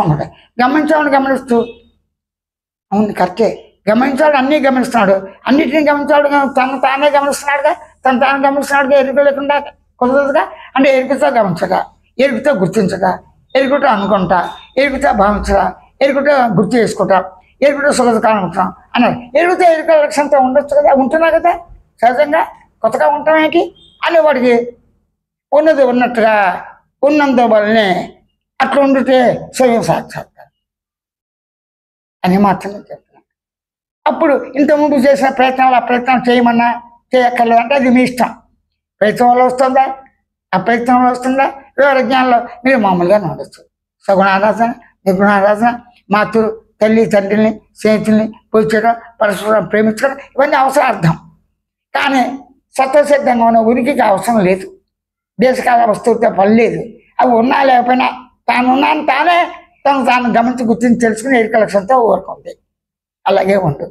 ఉన్నది. గమనించామని గమనిస్తూ అవును కరెక్టే, గమనించాడు, అన్నీ గమనిస్తున్నాడు, అన్నిటిని గమనించాడు, తను తానే గమనిస్తున్నాడుగా, తను తాను గమనిస్తున్నాడుగా, ఎరుక లేకుండా కుదరదుగా. అంటే ఎరుకుతో గమనించగా, ఎరుకుతో గుర్తించగా, ఎరుకుతో అనుకుంటా, ఎరుకుతో భావించగా, ఎరుకుతో గుర్తు చేసుకుంటా, ఎరుకుతో సుఖదుఖాలు ఉంటున్నాం అన్నారు. ఎరుగుతో ఎరుక లక్ష్యంతో ఉండొచ్చు కదా, ఉంటున్నా కదా సహజంగా, కొత్తగా ఉంటామేంటి అని వాడికి ఉన్నది ఉన్నట్టుగా ఉన్నందువల్లనే అట్లా ఉండితే స్వయం సాక్షాత్కారం అని మాత్రమే చెప్తున్నాను. అప్పుడు ఇంతకుముందు చేసిన ప్రయత్నాలు ఆ ప్రయత్నం చేయమన్నా చేయక్కర్లేదు అంటే అది మీ ఇష్టం. ప్రయత్నం వల్ల వస్తుందా, ఆ ప్రయత్నం వల్ల వస్తుందా, వివర జ్ఞానంలో మీరు మామూలుగానే ఉండొచ్చు. సగుణారాధన, నిర్గుణారాధన, మాతృ తల్లి తండ్రిని స్నేహితుల్ని పూజించడం, పరస్పరం ప్రేమించడం, ఇవన్నీ అవసరార్థం. కానీ స్వతసిద్ధంగా ఉన్న ఉనికికి అవసరం లేదు. దేశకాల వస్తువుతో పని లేదు. అవి ఉన్నా లేకపోయినా తానున్నాను తానే తను తాను గమనించి గుర్తించి తెలుసుకుని ఎరుక లక్ష్యంతో ఊరుకుంది. అలాగే ఉండు.